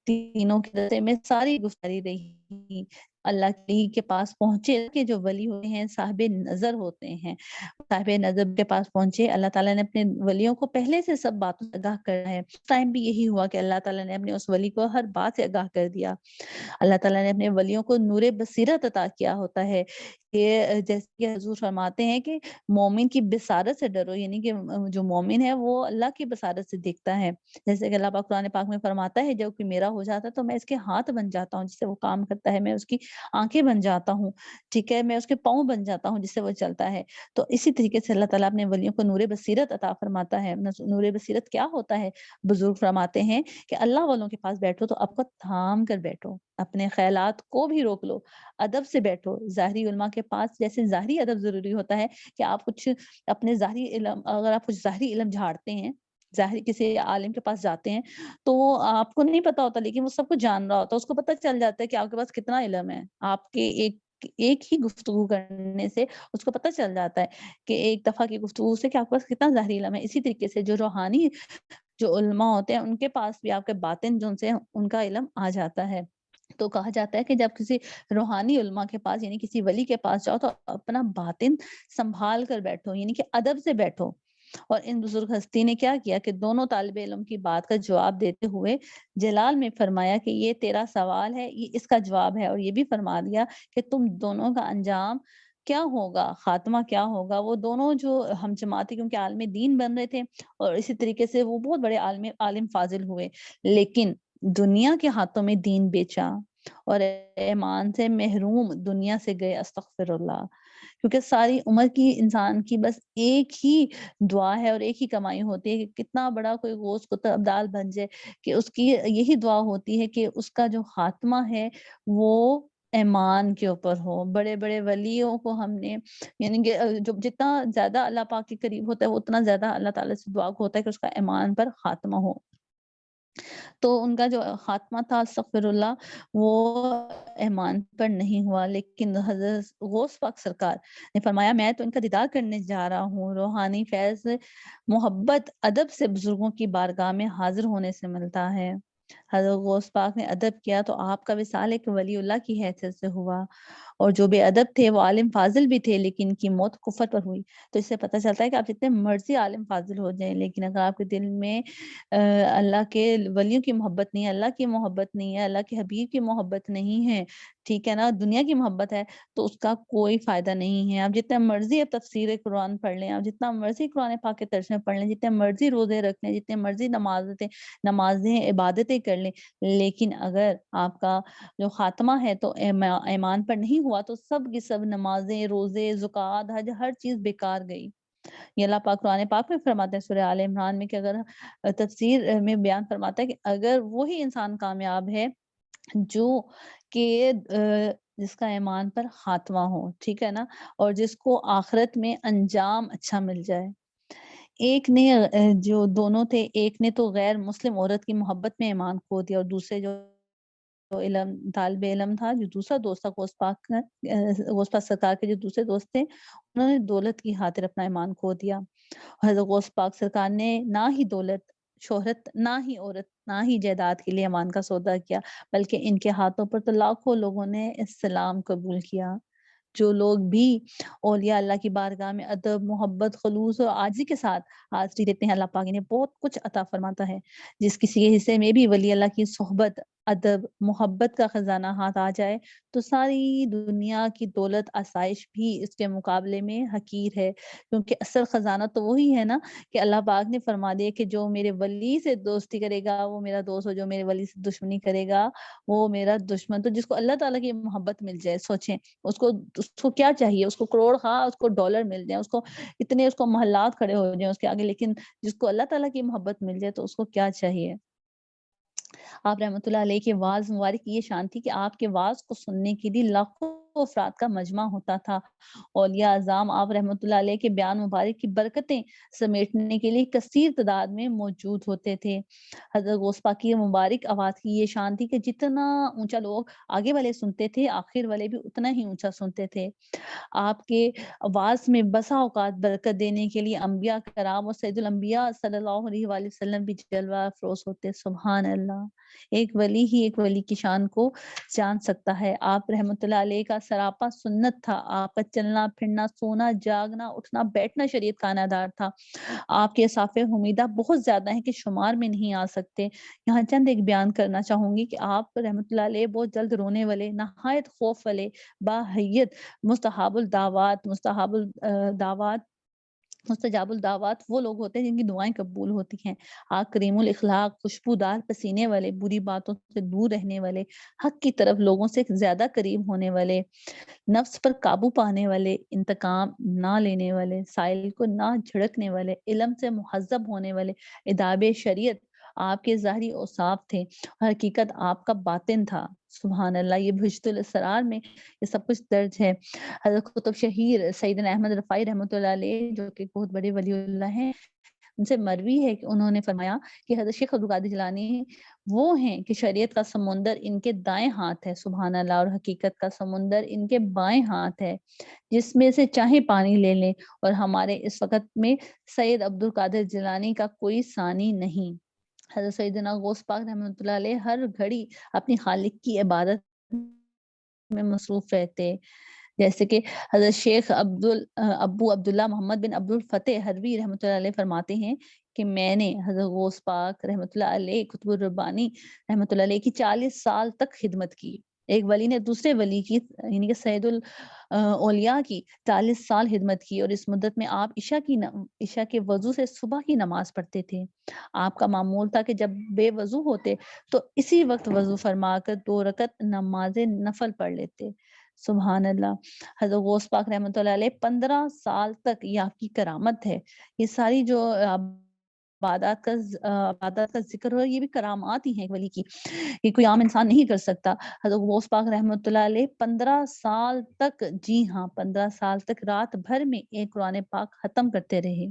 تینوں کے راستے میں ساری گفتاری رہی، اللہ کے پاس پہنچے کہ جو ولی ہوتے ہیں صاحب نظر ہوتے ہیں، صاحب نظر کے پاس پہنچے۔ اللہ تعالیٰ نے اپنے ولیوں کو پہلے سے سب باتوں سے آگاہ کرا ہے۔ اس ٹائم بھی یہی ہوا کہ اللہ تعالیٰ نے اپنے اس ولی کو ہر بات سے آگاہ کر دیا۔ اللہ تعالیٰ نے اپنے ولیوں کو نور بصیرت عطا کیا ہوتا ہے، کہ جیسے کہ حضور فرماتے ہیں کہ مومن کی بصارت سے ڈرو، یعنی کہ جو مومن ہے وہ اللہ کی بصارت سے دیکھتا ہے۔ جیسے کہ اللہ پاک قرآن پاک میں فرماتا ہے جب کوئی میرا ہو جاتا ہے تو میں اس کے ہاتھ بن جاتا ہوں جس سے وہ کام کرتا ہے، میں اس کی آنکھیں بن جاتا ہوں، ٹھیک ہے، میں اس کے پاؤں بن جاتا ہوں جس سے وہ چلتا ہے۔ تو اسی طریقے سے اللہ تعالیٰ اپنے ولیوں کو نور بصیرت عطا فرماتا ہے۔ نور بصیرت کیا ہوتا ہے؟ بزرگ فرماتے ہیں کہ اللہ والوں کے پاس بیٹھو تو آپ کو تھام کر بیٹھو، اپنے خیالات کو بھی روک لو، ادب سے بیٹھو۔ ظاہری علماء کے پاس جیسے ظاہری ادب ضروری ہوتا ہے کہ آپ کچھ اپنے ظاہری علم، اگر آپ کچھ ظاہری علم جھاڑتے ہیں، ظاہری کسی عالم کے پاس جاتے ہیں تو آپ کو نہیں پتا ہوتا، لیکن وہ سب کچھ جان رہا ہوتا ہے، اس کو پتہ چل جاتا ہے کہ آپ کے پاس کتنا علم ہے۔ آپ کے ایک ہی گفتگو کرنے سے اس کو پتہ چل جاتا ہے کہ ایک دفعہ کی گفتگو سے کہ آپ کے پاس کتنا ظاہری علم ہے۔ اسی طریقے سے جو روحانی جو علماء ہوتے ہیں ان کے پاس بھی آپ کے باطن جو سے ان کا علم آ جاتا ہے۔ تو کہا جاتا ہے کہ جب کسی روحانی علماء کے پاس یعنی کسی ولی کے پاس جاؤ تو اپنا باطن سنبھال کر بیٹھو، یعنی کہ ادب سے بیٹھو۔ اور ان بزرگ ہستی نے کیا کیا کہ دونوں طالب علم کی بات کا جواب دیتے ہوئے جلال میں فرمایا کہ یہ تیرا سوال ہے، یہ اس کا جواب ہے، اور یہ بھی فرما دیا کہ تم دونوں کا انجام کیا ہوگا، خاتمہ کیا ہوگا۔ وہ دونوں جو ہم جماعتی کیونکہ عالم دین بن رہے تھے، اور اسی طریقے سے وہ بہت بڑے عالم فاضل ہوئے، لیکن دنیا کے ہاتھوں میں دین بیچا اور ایمان سے محروم دنیا سے گئے۔ استغفر اللہ۔ کیونکہ ساری عمر کی انسان کی بس ایک ہی دعا ہے اور ایک ہی کمائی ہوتی ہے کہ کتنا بڑا کوئی غوث قطب ابدال بن جائے، کہ اس کی یہی دعا ہوتی ہے کہ اس کا جو خاتمہ ہے وہ ایمان کے اوپر ہو۔ بڑے بڑے ولیوں کو ہم نے یعنی کہ جو جتنا زیادہ اللہ پاک کے قریب ہوتا ہے اتنا زیادہ اللہ تعالیٰ سے دعا ہوتا ہے کہ اس کا ایمان پر خاتمہ ہو۔ تو ان کا جو خاتمہ تھا استغفر اللہ وہ ایمان پر نہیں ہوا، لیکن حضرت غوث پاک سرکار نے فرمایا میں تو ان کا دیدار کرنے جا رہا ہوں۔ روحانی فیض محبت ادب سے بزرگوں کی بارگاہ میں حاضر ہونے سے ملتا ہے۔ حضرت غوث پاک نے ادب کیا تو آپ کا وصال ایک ولی اللہ کی حیثیت سے ہوا، اور جو بے ادب تھے وہ عالم فاضل بھی تھے لیکن ان کی موت کفر پر ہوئی۔ تو اس سے پتہ چلتا ہے کہ آپ جتنے مرضی عالم فاضل ہو جائیں، لیکن اگر آپ کے دل میں اللہ کے ولیوں کی محبت نہیں ہے، اللہ کی محبت نہیں ہے، اللہ کے حبیب کی محبت نہیں ہے، ٹھیک ہے نا، دنیا کی محبت ہے، تو اس کا کوئی فائدہ نہیں ہے۔ آپ جتنا مرضی آپ تفسیر قرآن پڑھ لیں، آپ جتنا مرضی قرآن پاک کے ترجمے پڑھ لیں، جتنے مرضی روزے رکھ لیں، جتنے مرضی نمازیں عبادتیں کر لیں، لیکن اگر آپ کا جو خاتمہ ہے تو ایمان پر نہیں ہوا تو سب کی سب نمازیں، روزے، زکوٰۃ، حج، ہر چیز بیکار گئی۔ یہ اللہ پاک قرآن پاک میں فرماتے ہیں سورہ آل عمران میں کہ اگر تفسیر میں بیان فرماتا ہے کہ اگر وہی انسان کامیاب ہے جو کہ جس کا ایمان پر خاتمہ ہو، ٹھیک ہے نا، اور جس کو آخرت میں انجام اچھا مل جائے۔ ایک نے جو دونوں تھے، ایک نے تو غیر مسلم عورت کی محبت میں ایمان کھو دیا، اور دوسرے جو طالب علم تھا، جو دوسرا دوست تھا غوث پاک سرکار کے جو دوسرے دوست تھے، انہوں نے دولت کی خاطر اپنا ایمان کھو دیا۔ حضرت غوث پاک سرکار نے نہ ہی دولت، شہرت، نہ ہی عورت، نہ ہی جائیداد کے لیے ایمان کا سودا کیا، بلکہ ان کے ہاتھوں پر تو لاکھوں لوگوں نے اسلام قبول کیا۔ جو لوگ بھی اولیاء اللہ کی بارگاہ میں ادب، محبت، خلوص اور عاجزی کے ساتھ حاضری دیتے ہیں، اللہ پاک انہیں بہت کچھ عطا فرماتا ہے۔ جس کسی کے حصے میں بھی ولی اللہ کی صحبت ادب، محبت کا خزانہ ہاتھ آ جائے تو ساری دنیا کی دولت آسائش بھی اس کے مقابلے میں حقیر ہے، کیونکہ اصل خزانہ تو وہی ہے نا کہ اللہ پاک نے فرما دیا کہ جو میرے ولی سے دوستی کرے گا وہ میرا دوست، ہو جو میرے ولی سے دشمنی کرے گا وہ میرا دشمن۔ تو جس کو اللہ تعالیٰ کی محبت مل جائے، سوچیں اس کو کیا چاہیے، اس کو کروڑ خواہ اس کو ڈالر مل جائے، اس کو اتنے اس کو محلات کھڑے ہو جائیں اس کے آگے، لیکن جس کو اللہ تعالیٰ کی محبت مل جائے تو اس کو کیا چاہیے۔ آپ رحمۃ اللہ علیہ کے واعظ مبارک کی یہ شان تھی کہ آپ کے واعظ کو سننے کے لیے لاکھوں افراد کا مجمع ہوتا تھا۔ اولیاء اعظام آپ رحمۃ اللہ علیہ کے بیان مبارک کی برکتیں سمیٹنے کے لیے کثیر تعداد میں موجود ہوتے تھے۔ حضرت غوث پاک کی مبارک آواز کی یہ شان تھی کہ جتنا اونچا لوگ آگے والے سنتے تھے، آخر والے بھی اتنا ہی اونچا سنتے تھے۔ آپ کے آواز میں بسا اوقات برکت دینے کے لیے انبیاء کرام اور سید الانبیاء صلی اللہ علیہ وآلہ وسلم بھی جلوہ افروز ہوتے۔ سبحان اللہ! ایک ولی ہی ایک ولی کی شان کو جان سکتا ہے۔ آپ رحمۃ اللہ علیہ کا سراپا سنت تھا، آپ کا چلنا پھرنا، سونا جاگنا، اٹھنا بیٹھنا شریعت کا ادار تھا۔ آپ کے اصحاب حمیدہ بہت زیادہ ہیں کہ شمار میں نہیں آ سکتے۔ یہاں چند ایک بیان کرنا چاہوں گی کہ آپ رحمۃ اللہ علیہ بہت جلد رونے والے، نہایت خوف والے، باحیت، مستجاب الدعوات وہ لوگ ہوتے ہیں جن کی دعائیں قبول ہوتی ہیں۔ آپ کریم الاخلاق، خوشبودار پسینے والے، بری باتوں سے دور رہنے والے، حق کی طرف لوگوں سے زیادہ قریب ہونے والے، نفس پر قابو پانے والے، انتقام نہ لینے والے، سائل کو نہ جھڑکنے والے، علم سے مہذب ہونے والے، اداب شریعت آپ کے ظاہری اوصاف تھے، حقیقت آپ کا باطن تھا۔ سبحان اللہ! یہ بہجت الاسرار میں یہ سب کچھ درج ہے۔ حضرت قطب شہیر سیدنا احمد رفاعی رحمۃ اللہ علیہ جو کہ بہت بڑے ولی اللہ ہیں، ان سے مروی ہے کہ انہوں نے فرمایا کہ حضرت شیخ عبد القادر جیلانی وہ ہیں کہ شریعت کا سمندر ان کے دائیں ہاتھ ہے، سبحان اللہ، اور حقیقت کا سمندر ان کے بائیں ہاتھ ہے، جس میں سے چاہے پانی لے لیں، اور ہمارے اس وقت میں سید عبد القادر جیلانی کا کوئی ثانی نہیں۔ حضرت سیدنا غوث پاک رحمۃ اللہ علیہ ہر گھڑی اپنی خالق کی عبادت میں مصروف رہتے، جیسے کہ حضرت شیخ ابو عبداللہ محمد بن عبد الفتح حروی رحمۃ اللہ علیہ فرماتے ہیں کہ میں نے حضرت غوث پاک رحمۃ اللہ علیہ قطب الربانی رحمۃ اللہ علیہ کی 40 سال تک خدمت کی۔ ایک ولی نے دوسرے ولی کی یعنی کہ سید الاولیاء کی 40 سال خدمت کی، اور اس مدت میں آپ عشاء کے وضو سے صبح کی نماز پڑھتے تھے۔ آپ کا معمول تھا کہ جب بے وضو ہوتے تو اسی وقت وضو فرما کر 2 رکعت نماز نفل پڑھ لیتے۔ سبحان اللہ! حضرت غوث پاک رحمۃ اللہ علیہ 15 سال تک یہ آپ کی کرامت ہے۔ یہ ساری جو عبادات کا ذکر ہو، یہ بھی کرامات ہی ہیں ایک ولی کی، یہ کوئی عام انسان نہیں کر سکتا۔ حضرت غوث پاک رحمۃ اللہ علیہ 15 سال تک، جی ہاں 15 سال تک رات بھر میں ایک قرآن پاک ختم کرتے رہے،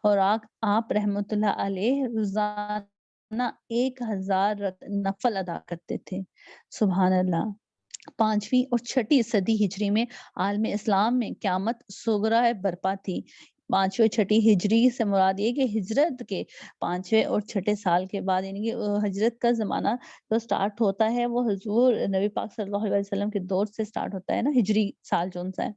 اور آپ رحمۃ اللہ علیہ روزانہ 1000 نفل ادا کرتے تھے۔ سبحان اللہ! 5ویں اور 6ٹھی صدی ہجری میں عالم اسلام میں قیامت صغریٰ برپا تھی۔ 5ویں اور 6ٹھی ہجری سے مراد یہ کہ ہجرت کے 5ویں اور 6ٹھے سال کے بعد، یعنی کہ ہجرت کا زمانہ جو سٹارٹ ہوتا ہے وہ حضور نبی پاک صلی اللہ علیہ وسلم کے دور سے سٹارٹ ہوتا ہے نا، ہجری سال جون سا ہے۔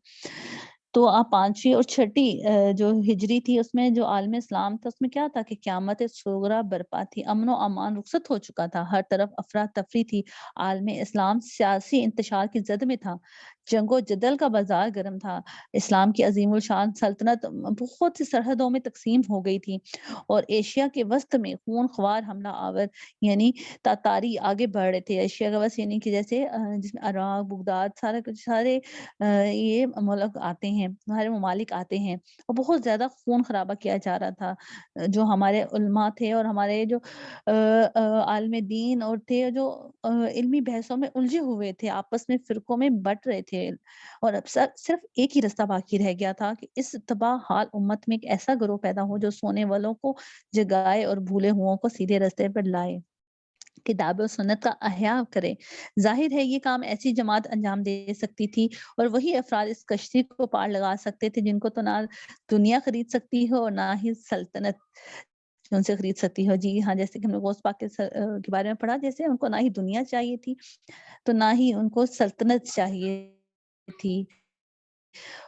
تو آپ 5ویں اور 6ٹھی جو ہجری تھی اس میں جو عالم اسلام تھا اس میں کیا تھا کہ قیامت صغریٰ برپا تھی، امن و امان رخصت ہو چکا تھا، ہر طرف افراتفری تھی، عالم اسلام سیاسی انتشار کی زد میں تھا، جنگ و جدل کا بازار گرم تھا، اسلام کی عظیم الشان سلطنت بہت سی سرحدوں میں تقسیم ہو گئی تھی، اور ایشیا کے وسط میں خون خوار حملہ آور یعنی تاتاری آگے بڑھ رہے تھے۔ ایشیا کا وسط یعنی کہ جیسے جس میں عراق، بغداد، سارے یہ ملک آتے ہیں، سارے ممالک آتے ہیں، اور بہت زیادہ خون خرابہ کیا جا رہا تھا۔ جو ہمارے علماء تھے اور ہمارے جو عالم دین اور تھے جو علمی بحثوں میں الجھے ہوئے تھے، آپس میں فرقوں میں بٹ رہے تھے، اور اب صرف ایک ہی رستہ باقی رہ گیا تھا کہ اس تباہ حال امت میں ایک ایسا گروہ پیدا ہو جو سونے والوں کو جگائے اور بھولے ہوں کو سیدھے رستے پر لائے، کتاب و سنت کا احیاء کرے۔ ظاہر ہے یہ کام ایسی جماعت انجام دے سکتی تھی، اور وہی افراد اس کشتی کو پار لگا سکتے تھے جن کو تو نہ دنیا خرید سکتی ہو اور نہ ہی سلطنت ان سے خرید سکتی ہو۔ جی ہاں، جیسے کہ ہم نے غوث پاک کے بارے میں پڑھا، جیسے ان کو نہ ہی دنیا چاہیے تھی تو نہ ہی ان کو سلطنت چاہیے تھی،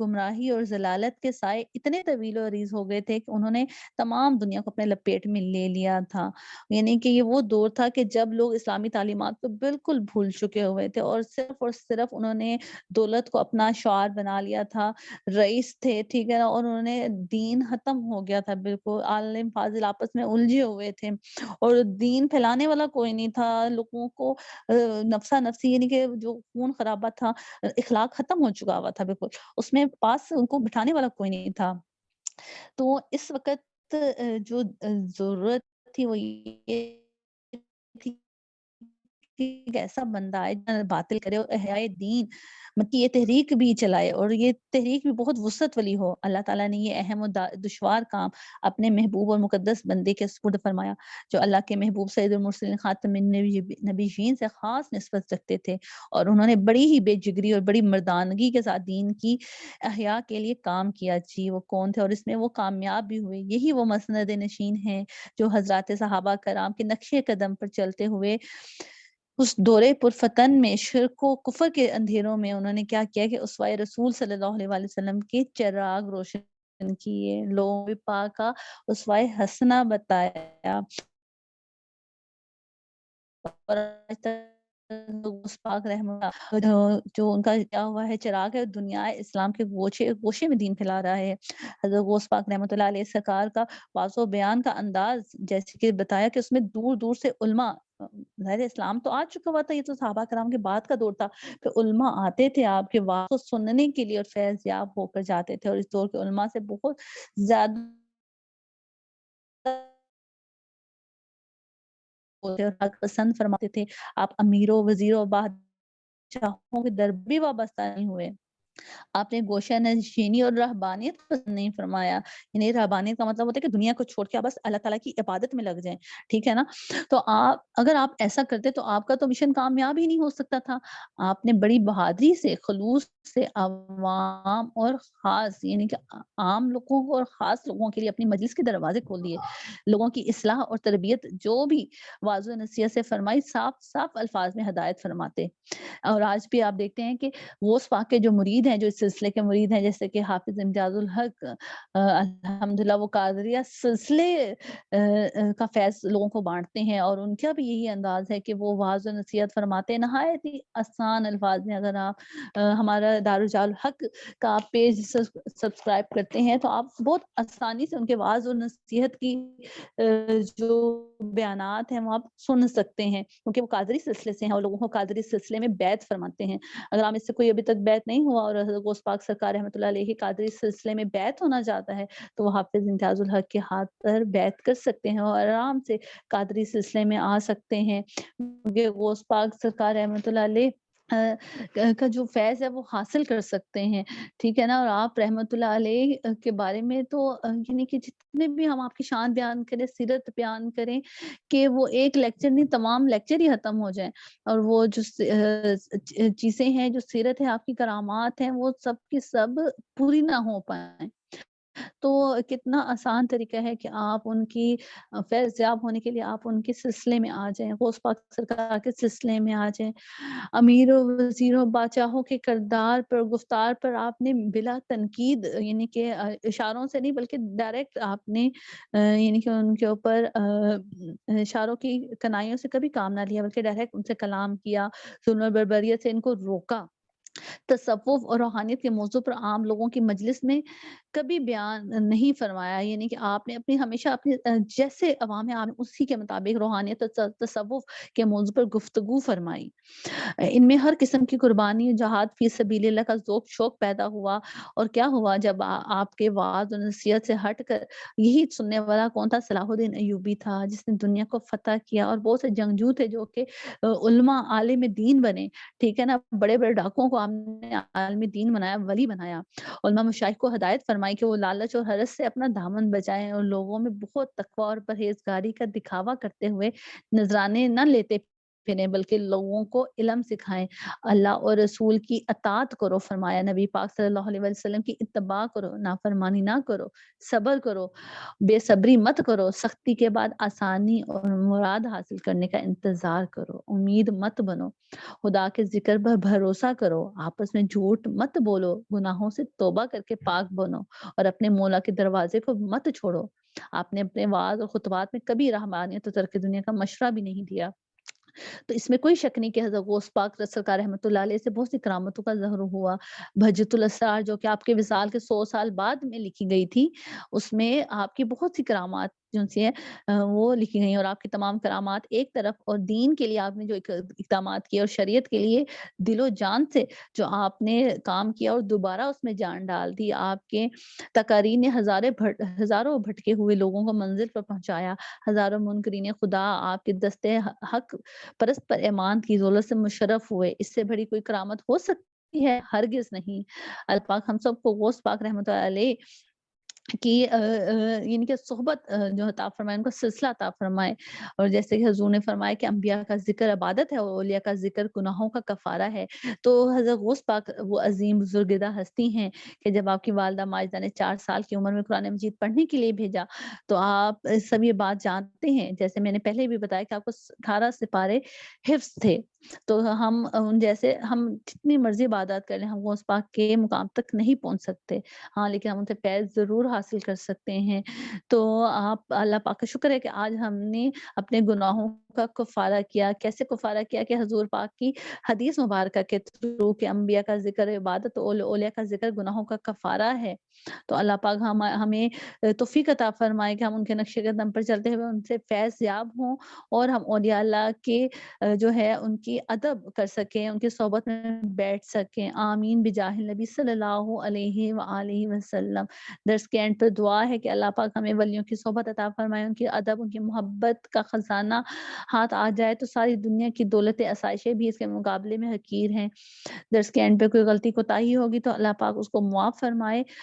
گمراہی اور ضلالت کے سائے اتنے طویل و عریض ہو گئے تھے کہ انہوں نے تمام دنیا کو اپنے لپیٹ میں لے لیا تھا۔ یعنی کہ یہ وہ دور تھا کہ جب لوگ اسلامی تعلیمات کو بالکل بھول چکے ہوئے تھے اور صرف انہوں نے دولت کو اپنا شعار بنا لیا تھا، رئیس تھے، ٹھیک ہے نا، اور انہوں نے دین ختم ہو گیا تھا، بالکل عالم فاضل آپس میں الجھے ہوئے تھے اور دین پھیلانے والا کوئی نہیں تھا، لوگوں کو نفسا نفسی یعنی کہ جو خون خرابہ تھا، اخلاق ختم ہو چکا ہوا تھا بالکل، اس میں پاس ان کو بٹھانے والا کوئی نہیں تھا۔ تو اس وقت جو ضرورت تھی وہ یہ تھی کہ ایک ایسا بندہ آئے جو باطل کرے اور احیاء دین مطلب کہ یہ تحریک بھی چلائے اور یہ تحریک بھی بہت وسعت والی ہو۔ اللہ تعالیٰ نے یہ اہم اور دشوار کام اپنے محبوب اور مقدس بندے کے سپرد فرمایا، جو اللہ کے محبوب سید المرسلین خاتم النبیین سے خاص نسبت رکھتے تھے، اور انہوں نے بڑی ہی بے جگری اور بڑی مردانگی کے ساتھ دین کی احیاء کے لیے کام کیا۔ جی وہ کون تھے اور اس میں وہ کامیاب بھی ہوئے؟ یہی وہ مسند نشین ہیں جو حضرات صحابہ کرام کے نقش قدم پر چلتے ہوئے اس دورے پرفتن میں شرک و کفر کے اندھیروں میں انہوں نے کیا کیا کہ اسوائے رسول صلی اللہ علیہ وآلہ وسلم کے چراغ روشن کیے، لوگوں کو پاک کا اسوائے حسنہ بتایا، اور آج تک اس پاک رحمہ جو ان کا کیا ہوا ہے چراغ ہے، دنیا اسلام کے گوشے میں دین پھیلا رہا ہے۔ حضرت غوث پاک رحمۃ اللہ علیہ سرکار کا واضح بیان کا انداز جیسے کہ بتایا کہ اس میں دور دور سے علماء، ظاہر اسلام تو آ چکا ہوا تھا، یہ تو صحابہ کرام کے بعد کا دور تھا، کہ علماء آتے تھے آپ کے واقع سننے کے لیے اور فیض یاب ہو کر جاتے تھے، اور اس دور کے علماء سے بہت زیادہ ہوتے اور حق پسند فرماتے تھے۔ آپ امیروں، وزیروں، بادشاہوں کے در بھی وابستہ نہیں ہوئے۔ آپ نے گوشہ نشینی اور رہبانیت پسند نہیں فرمایا، یعنی رہبانیت کا مطلب ہوتا ہے کہ دنیا کو چھوڑ کے آپ بس اللہ تعالیٰ کی عبادت میں لگ جائیں، ٹھیک ہے نا؟ تو اگر آپ ایسا کرتے تو آپ کا تو مشن کامیاب ہی نہیں ہو سکتا تھا۔ آپ نے بڑی بہادری سے، خلوص سے عوام اور خاص یعنی کہ عام لوگوں کو اور خاص لوگوں کے لیے اپنی مجلس کے دروازے کھول دیے، لوگوں کی اصلاح اور تربیت جو بھی واضح نصیحت سے فرمائی، صاف صاف الفاظ میں ہدایت فرماتے۔ اور آج بھی آپ دیکھتے ہیں کہ غوث پاک کے جو مرید ہیں، جو اس سلسلے کے مرید ہیں، جیسے کہ حافظ امتیاز الحق الحمدللہ وہ قادریہ سلسلے کا فیض لوگوں کو بانٹتے ہیں، اور ان کا بھی یہی انداز ہے کہ وہ واعظ و نصیحت فرماتے ہیں نہایت ہی آسان الفاظ میں۔ اگر آپ ہمارا دارالرجال حق کا پیج سبسکرائب کرتے ہیں تو آپ بہت آسانی سے ان کے واعظ و نصیحت کی جو بیانات ہیں وہ آپ سن سکتے ہیں، کیونکہ وہ قادری سلسلے سے ہیں اور لوگوں کو قادری سلسلے میں بیعت فرماتے ہیں۔ اگر آپ اس سے کوئی ابھی تک بیعت نہیں ہوا اور حضرت غوث پاک سرکار رحمۃ اللہ علیہ قادری سلسلے میں بیعت ہونا چاہتا ہے تو وہ حافظ امتیاز الحق کے ہاتھ پر بیعت کر سکتے ہیں اور آرام سے قادری سلسلے میں آ سکتے ہیں، کیونکہ غوث پاک سرکار رحمۃ اللہ علیہ کا جو فیض ہے وہ حاصل کر سکتے ہیں، ٹھیک ہے نا؟ اور آپ رحمۃ اللہ علیہ کے بارے میں تو یعنی کہ جتنے بھی ہم آپ کی شان بیان کریں، سیرت بیان کریں، کہ وہ ایک لیکچر نہیں، تمام لیکچر ہی ختم ہو جائیں، اور وہ جو چیزیں ہیں، جو سیرت ہے، آپ کی کرامات ہیں، وہ سب کی سب پوری نہ ہو پائیں۔ تو کتنا آسان طریقہ ہے کہ آپ ان کی فیض یاب ہونے کے لیے آپ ان کے سلسلے میں آ جائیں، غوث پاک سرکار کے سلسلے میں آ جائیں۔ امیروں، وزیروں، بادشاہوں کے کردار پر، گفتار پر آپ نے بلا تنقید یعنی کہ اشاروں سے نہیں بلکہ ڈائریکٹ آپ نے یعنی کہ ان کے اوپر اشاروں کی کنائیوں سے کبھی کام نہ لیا، بلکہ ڈائریکٹ ان سے کلام کیا، ظلم و بربریت سے ان کو روکا۔ تصوف اور روحانیت کے موضوع پر عام لوگوں کی مجلس میں کبھی بیان نہیں فرمایا، یعنی کہ آپ نے ہمیشہ اپنی جیسے عوام ہے آپ نے اسی کے مطابق روحانیت اور تصوف کے موضوع پر گفتگو فرمائی۔ ان میں ہر قسم کی قربانی، جہاد فی سبیل اللہ کا ذوق شوق پیدا ہوا، اور کیا ہوا جب آپ کے وعظ و نصیحت سے ہٹ کر یہی سننے والا کون تھا؟ صلاح الدین ایوبی تھا، جس نے دنیا کو فتح کیا، اور بہت سے جنگجو تھے جو کہ علماء عالم دین بنے، ٹھیک ہے نا؟ بڑے بڑے ڈاکوؤں کو آپ نے عالم دین بنایا، ولی بنایا، علماء مشائخ کو ہدایت فرمائی کہ وہ لالچ اور حرص سے اپنا دامن بچائیں اور لوگوں میں بہت تقوی اور پرہیزگاری کا دکھاوا کرتے ہوئے نذرانے نہ لیتے پھریں بلکہ لوگوں کو علم سکھائیں، اللہ اور رسول کی اطاعت کرو فرمایا، نبی پاک صلی اللہ علیہ وسلم کی اتباع کرو، نافرمانی نہ کرو، صبر کرو، بے صبری مت کرو، سختی کے بعد آسانی اور مراد حاصل کرنے کا انتظار کرو، امید مت بنو، خدا کے ذکر پر بھروسہ کرو، آپس میں جھوٹ مت بولو، گناہوں سے توبہ کر کے پاک بنو اور اپنے مولا کے دروازے کو مت چھوڑو۔ آپ نے اپنے وعظ اور خطبات میں کبھی رحمانیت اور ترک دنیا کا مشورہ بھی نہیں دیا۔ تو اس میں کوئی شک نہیں کہ حضرت غوث پاک سرکار رحمۃ اللہ علیہ سے بہت سی کرامتوں کا ظہور ہوا۔ بہجت الاسرار جو کہ آپ کے وصال کے 100 سال بعد میں لکھی گئی تھی، اس میں آپ کی بہت سی کرامات جو سی ہیں وہ لکھی گئی ہیں، اور آپ کی تمام کرامات ایک طرف، اور دین کے لیے آپ نے جو اقدامات کیے اور شریعت کے لیے دل و جان سے جو آپ نے کام کیا اور دوبارہ اس میں جان ڈال دی، آپ کے تقاریر نے ہزاروں بھٹکے ہوئے لوگوں کو منزل پر پہنچایا، ہزاروں منکرین خدا آپ کے دستے حق پرست پر ایمان کی دولت سے مشرف ہوئے۔ اس سے بڑی کوئی کرامت ہو سکتی ہے؟ ہرگز نہیں۔ اللہ پاک ہم سب کو غوث پاک رحمۃ اللہ علیہ کی یعنی کہ صحبت جو عطا فرمائے، ان کا سلسلہ عطا فرمائے، اور جیسے کہ حضور نے فرمایا کہ انبیاء کا ذکر عبادت ہے اور اولیاء کا ذکر گناہوں کا کفارہ ہے، تو حضرت غوث پاک وہ عظیم بزرگدہ ہستی ہیں کہ جب آپ کی والدہ ماجدہ نے 4 سال کی عمر میں قرآن مجید پڑھنے کے لیے بھیجا، تو آپ سب یہ بات جانتے ہیں، جیسے میں نے پہلے بھی بتایا کہ آپ کو 18 سپارے حفظ تھے، تو ہم ان جیسے ہم جتنی مرضی عبادات کر لیں، ہم غوث پاک کے مقام تک نہیں پہنچ سکتے، ہاں لیکن ہم ان سے فیض ضرور حاصل کر سکتے ہیں۔ تو آپ اللہ پاک کا شکر ہے کہ آج ہم نے اپنے گناہوں کا کفارہ کیا۔ کیسے کفارہ کیا کہ حضور پاک کی حدیث مبارکہ کے تھرو کہ انبیاء کا ذکر عبادت، اولیاء کا ذکر گناہوں کا کفارہ ہے۔ تو اللہ پاک ہمیں توفیق عطا فرمائے کہ ہم ان کے نقش قدم پر چلتے ہوئے ان سے فیض یاب ہوں، اور ہم اولیاء اللہ کے جو ہے ان کی ادب کر سکیں، ان کی صحبت میں بیٹھ سکیں۔ آمین بجاہ النبی صلی اللہ علیہ وآلہ وسلم۔ درس کے اینڈ پر دعا ہے کہ اللہ پاک ہمیں ولیوں کی صحبت عطا فرمائے، ان کی ادب، ان کی محبت کا خزانہ ہاتھ آ جائے تو ساری دنیا کی دولت آسائشیں بھی اس کے مقابلے میں حقیر ہیں۔ درس کے اینڈ پہ کوئی غلطی کوتاہی ہوگی تو اللہ پاک اس کو معاف فرمائے۔